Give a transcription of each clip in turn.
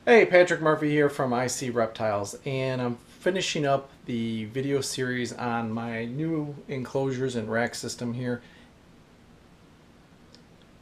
Hey, Patrick Murphy here from Reptiles, and I'm finishing up the video series on my new enclosures and rack system here.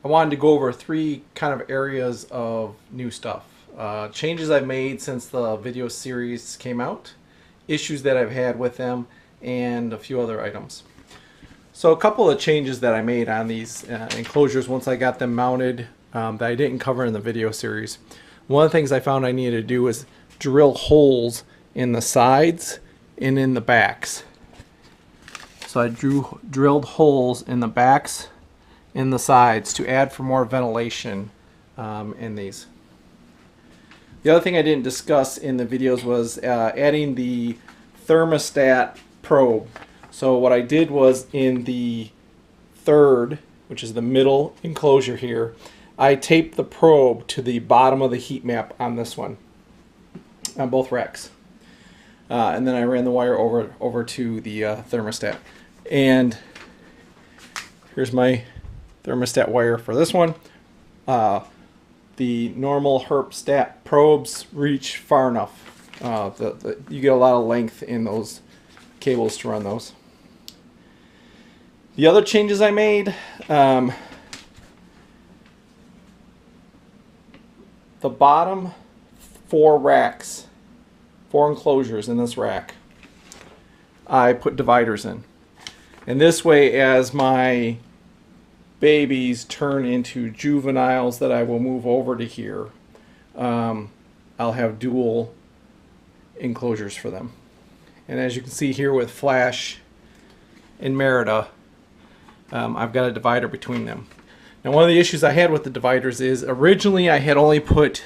I wanted to go over three kind of areas of new stuff. Changes I've made since the video series came out, issues that I've had with them, and a few other items. So a couple of changes that I made on these enclosures once I got them mounted that I didn't cover in the video series. One of the things I found I needed to do was drill holes in the sides and in the backs. So I drilled holes in the backs and the sides to add for more ventilation in these. The other thing I didn't discuss in the videos was adding the thermostat probe. So what I did was in the third, which is the middle enclosure here, I taped the probe to the bottom of the heat map on this one, on both racks. And then I ran the wire over to the thermostat. And here's my thermostat wire for this one. The normal herpstat probes reach far enough. You get a lot of length in those cables to run those. The other changes I made, the bottom four racks, four enclosures in this rack, I put dividers in. And this way, as my babies turn into juveniles that I will move over to here, I'll have dual enclosures for them. And as you can see here with Flash and Merida, I've got a divider between them. Now, one of the issues I had with the dividers is originally I had only put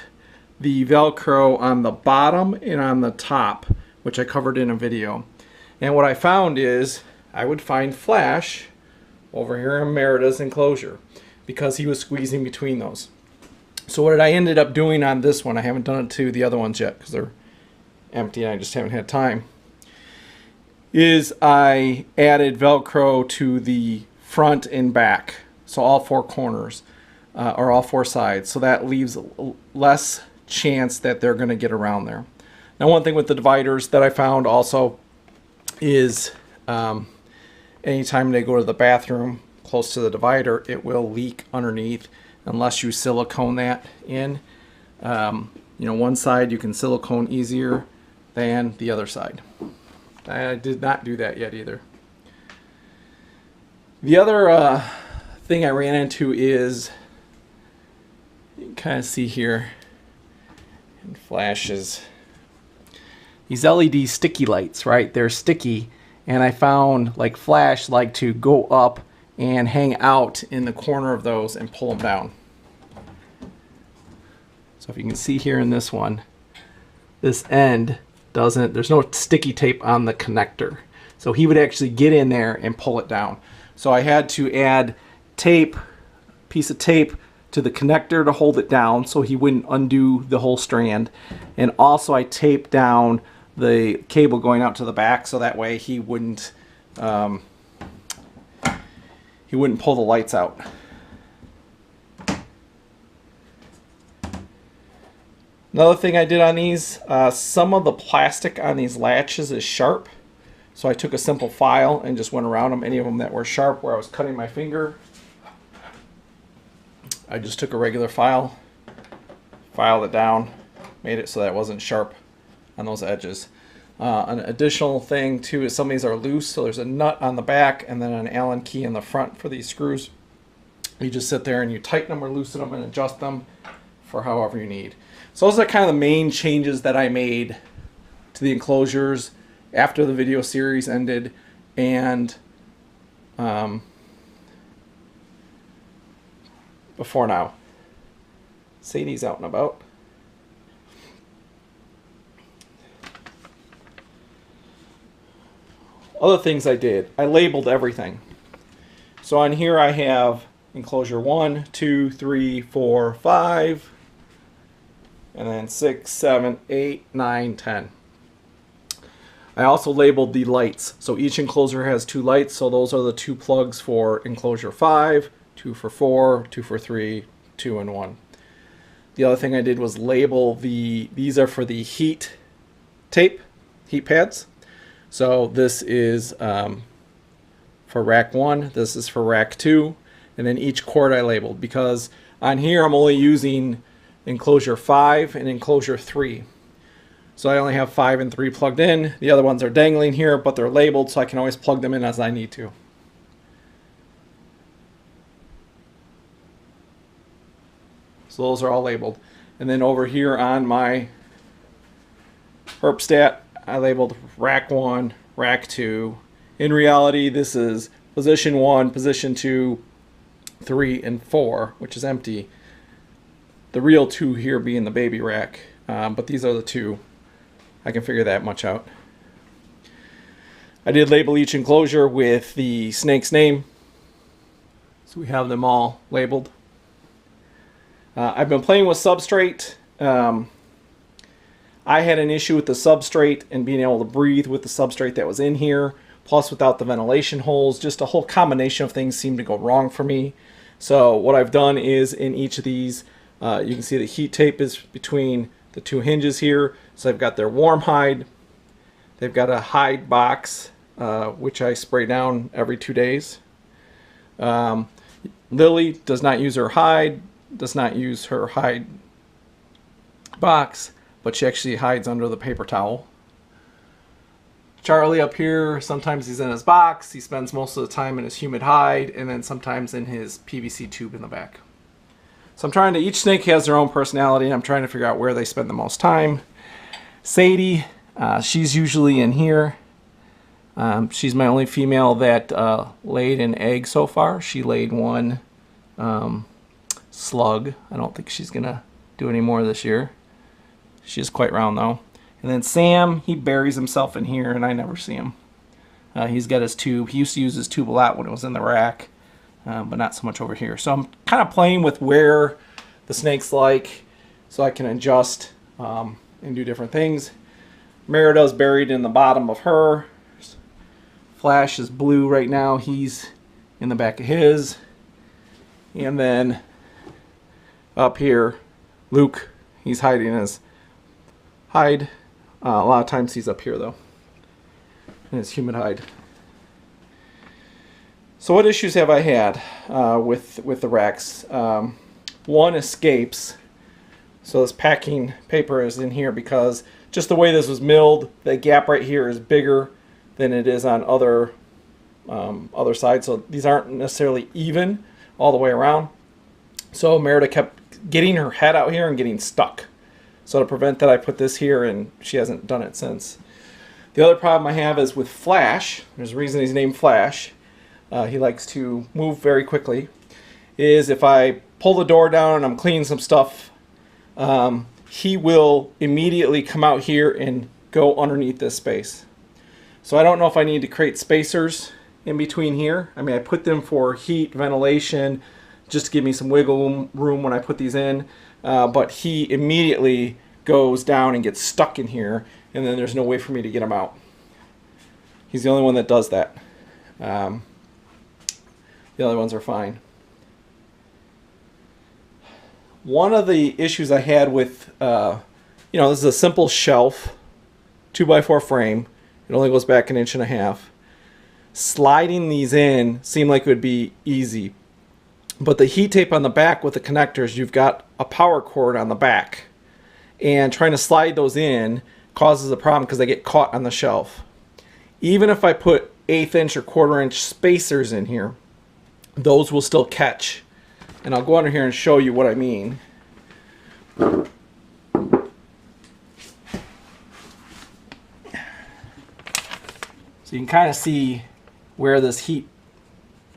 the Velcro on the bottom and on the top, which I covered in a video. And what I found is I would find Flash over here in Merida's enclosure because he was squeezing between those. So what I ended up doing on this one, I haven't done it to the other ones yet because they're empty and I just haven't had time, is I added Velcro to the front and back. So all four corners or all four sides. So that leaves less chance that they're going to get around there. Now, one thing with the dividers that I found also is anytime they go to the bathroom close to the divider, it will leak underneath unless you silicone that in. One side you can silicone easier than the other side. I did not do that yet either. The other thing I ran into is, you can kind of see here in flashes, these LED sticky lights, right? They're sticky, and I found like Flash like to go up and hang out in the corner of those and pull them down. So if you can see here in this one, this end doesn't, there's no sticky tape on the connector. So he would actually get in there and pull it down. So I had to add piece of tape to the connector to hold it down so he wouldn't undo the whole strand. And also I taped down the cable going out to the back so that way he wouldn't pull the lights out. Another thing I did on these, some of the plastic on these latches is sharp. So I took a simple file and just went around them. Any of them that were sharp where I was cutting my finger, I just took a regular file, filed it down, made it so that it wasn't sharp on those edges. An additional thing too is some of these are loose, so there's a nut on the back and then an Allen key in the front for these screws. You just sit there and you tighten them or loosen them and adjust them for however you need. So those are kind of the main changes that I made to the enclosures after the video series ended, and before now. Sadie's out and about. Other things I did, I labeled everything. So on here I have enclosure 1, 2, 3, 4, 5, and then 6, 7, 8, 9, 10. I also labeled the lights. So each enclosure has two lights, so those are the two plugs for enclosure 5, 2 for 4, 2 for 3, 2 and 1. the other thing I did was label these are for the heat tape, heat pads. So this is for rack 1, this is for rack 2, and then each cord I labeled, because on here I'm only using enclosure 5 and enclosure 3. So I only have 5 and 3 plugged in. The other ones are dangling here, but they're labeled, so I can always plug them in as I need to. So those are all labeled. And then over here on my Herpstat, I labeled rack 1, rack 2. In reality, this is position 1, position 2, 3, and 4, which is empty. The real 2 here being the baby rack, but these are the 2. I can figure that much out. I did label each enclosure with the snake's name, so we have them all labeled. I've been playing with substrate. I had an issue with the substrate and being able to breathe with the substrate that was in here, plus without the ventilation holes. Just a whole combination of things seemed to go wrong for me. So what I've done is in each of these, you can see the heat tape is between the 2 hinges here. So I've got their warm hide. They've got a hide box, which I spray down every 2 days. Lily does not use her hide, does not use her hide box, but she actually hides under the paper towel. Charlie up here, sometimes he's in his box. He spends most of the time in his humid hide, and then sometimes in his PVC tube in the back. So I'm trying to, each snake has their own personality, and I'm trying to figure out where they spend the most time. Sadie, she's usually in here. She's my only female that laid an egg so far. She laid 1 slug. I don't think she's gonna do any more this year. She's quite round though. And then Sam, he buries himself in here, and I never see him. He's got his tube. He used to use his tube a lot when it was in the rack, but not so much over here. So I'm kind of playing with where the snake's like, so I can adjust and do different things. Merida's buried in the bottom of her. Flash is blue right now. He's in the back of his. And then up here, Luke, he's hiding his hide. A lot of times he's up here though, in his humid hide. So what issues have I had with the racks? One, escapes. So this packing paper is in here because just the way this was milled, the gap right here is bigger than it is on other sides. So these aren't necessarily even all the way around. So Merida kept getting her head out here and getting stuck. So to prevent that, I put this here, and she hasn't done it since. The other problem I have is with Flash. There's a reason he's named Flash. He likes to move very quickly. Is if I pull the door down and I'm cleaning some stuff, he will immediately come out here and go underneath this space. So I don't know if I need to create spacers in between here. I mean, I put them for heat, ventilation, just to give me some wiggle room when I put these in. But he immediately goes down and gets stuck in here, and then there's no way for me to get him out. He's the only one that does that. The other ones are fine. One of the issues I had with, this is a simple shelf, 2x4 frame. It only goes back 1.5 inches. Sliding these in seemed like it would be easy. But the heat tape on the back with the connectors, you've got a power cord on the back. And trying to slide those in causes a problem because they get caught on the shelf. Even if I put 1/8 inch or 1/4 inch spacers in here, those will still catch. And I'll go under here and show you what I mean. So you can kind of see where this heat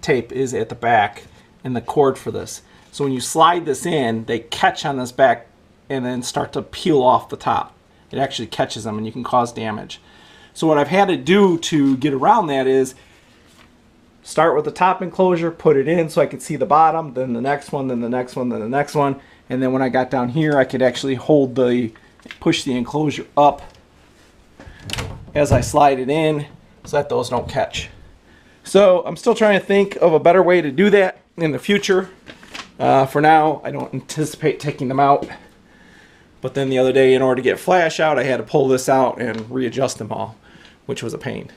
tape is at the back and the cord for this. So when you slide this in, they catch on this back and then start to peel off the top. It actually catches them and you can cause damage. So what I've had to do to get around that is start with the top enclosure, put it in so I could see the bottom, then the next one, then the next one, then the next one. And then when I got down here, I could actually push the enclosure up as I slide it in so that those don't catch. So I'm still trying to think of a better way to do that in the future. For now, I don't anticipate taking them out. But then the other day, in order to get flash out, I had to pull this out and readjust them all, which was a pain.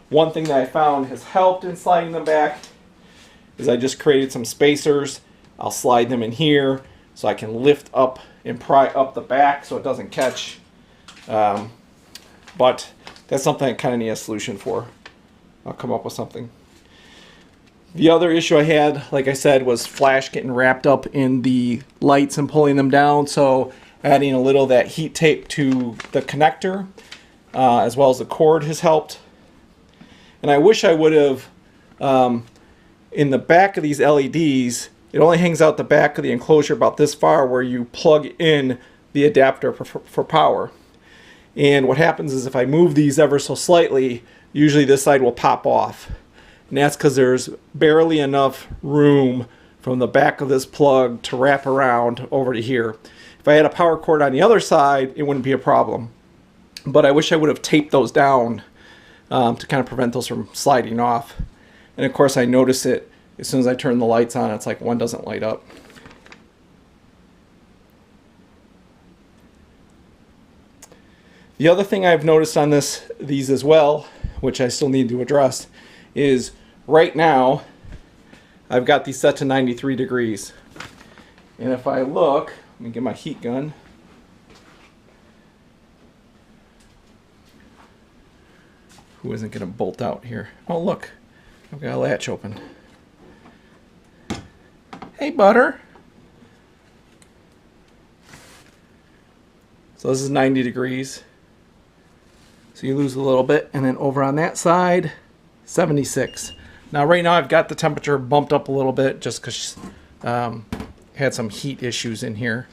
One thing that I found has helped in sliding them back is I just created some spacers. I'll slide them in here so I can lift up and pry up the back so it doesn't catch. But that's something I kind of need a solution for. I'll come up with something. The other issue I had, like I said, was flash getting wrapped up in the lights and pulling them down. So adding a little of that heat tape to the connector, as well as the cord, has helped. And I wish I would have, in the back of these LEDs, it only hangs out the back of the enclosure about this far where you plug in the adapter for power. And what happens is if I move these ever so slightly, usually this side will pop off. And that's because there's barely enough room from the back of this plug to wrap around over to here. If I had a power cord on the other side, it wouldn't be a problem. But I wish I would have taped those down to kind of prevent those from sliding off. And of course I notice it as soon as I turn the lights on. It's like one doesn't light up. The other thing I've noticed on these as well, which I still need to address, is right now I've got these set to 93 degrees. And if I look, let me get my heat gun. Who isn't going to bolt out here? Oh, look, I've got a latch open. Hey, Butter. So this is 90 degrees. So you lose a little bit. And then over on that side, 76. Now right now I've got the temperature bumped up a little bit just because had some heat issues in here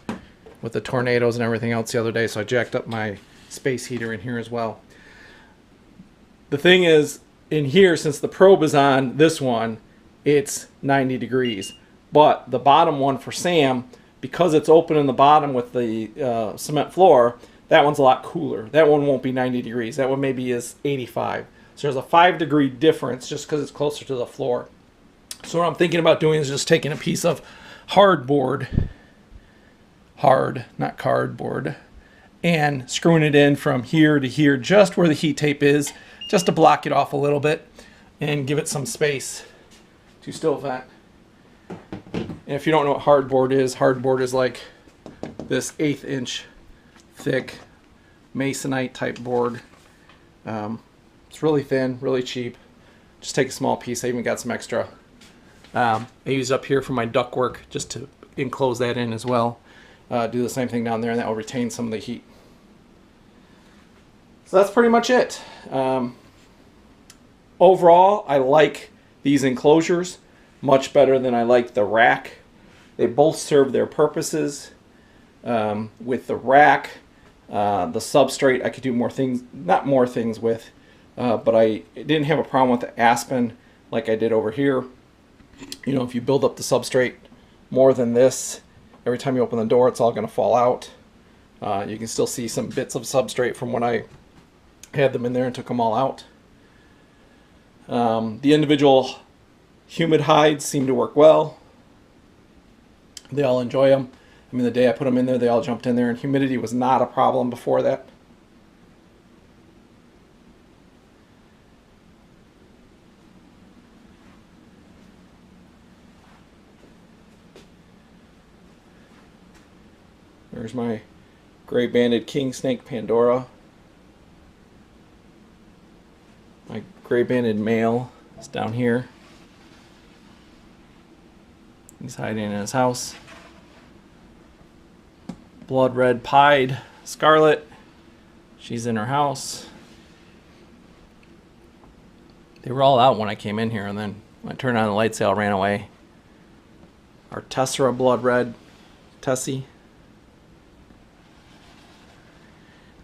with the tornadoes and everything else the other day. So I jacked up my space heater in here as well. The thing is, in here, since the probe is on this one, it's 90 degrees. But the bottom one for Sam, because it's open in the bottom with the cement floor, that one's a lot cooler. That one won't be 90 degrees. That one maybe is 85. So there's a 5-degree difference just because it's closer to the floor. So what I'm thinking about doing is just taking a piece of hardboard, not cardboard, and screwing it in from here to here, just where the heat tape is, just to block it off a little bit and give it some space to still vent. And if you don't know what hardboard is like this 1/8 inch thick masonite type board. It's really thin, really cheap. Just take a small piece. I even got some extra. I use up here for my ductwork just to enclose that in as well. Do the same thing down there, and that will retain some of the heat. So that's pretty much it. Overall, I like these enclosures much better than I like the rack. They both serve their purposes. With the rack, the substrate, I could do more things, not more things with, but I didn't have a problem with the aspen like I did over here. You know, if you build up the substrate more than this, every time you open the door, it's all going to fall out. You can still see some bits of substrate from when I had them in there and took them all out. The individual humid hides seem to work well. They all enjoy them. I mean, the day I put them in there, they all jumped in there, and humidity was not a problem before that. There's my gray-banded king snake Pandora. My gray-banded male is down here. He's hiding in his house. Blood red pied Scarlet. She's in her house. They were all out when I came in here, and then when I turned on the lights, they all ran away. Our Tessera blood red Tessie.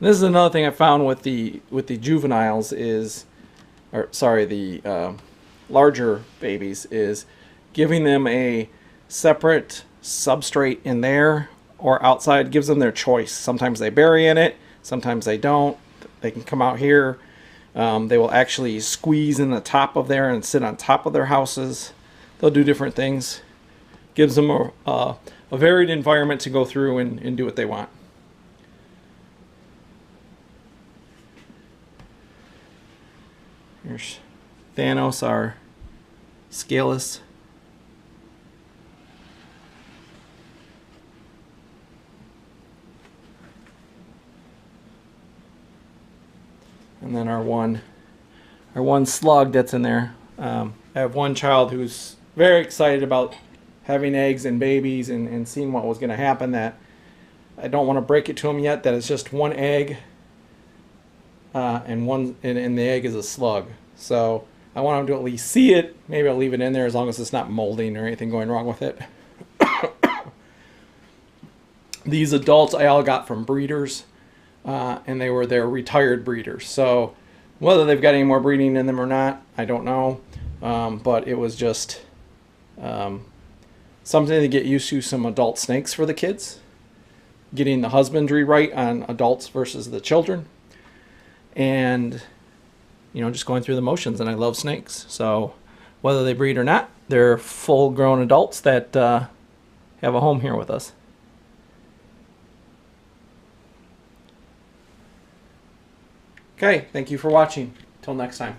This is another thing I found with the juveniles is, or sorry, the larger babies, is giving them a separate substrate in there or outside gives them their choice. Sometimes they bury in it, sometimes they don't. They can come out here. They will actually squeeze in the top of there and sit on top of their houses. They'll do different things. gives them a varied environment to go through and do what they want. Here's Thanos, our scaleless. And then our one slug that's in there. I have one child who's very excited about having eggs and babies and seeing what was going to happen. That I don't want to break it to him yet, that it's just one egg and the egg is a slug. So I want him to at least see it. Maybe I'll leave it in there as long as it's not molding or anything going wrong with it. These adults I all got from breeders, and they're retired breeders. So whether they've got any more breeding in them or not, I don't know. But it was just something to get used to, some adult snakes for the kids, getting the husbandry right on adults versus the children, and just going through the motions. And I love snakes, so whether they breed or not, they're full-grown adults that have a home here with us. Okay, thank you for watching. Till next time.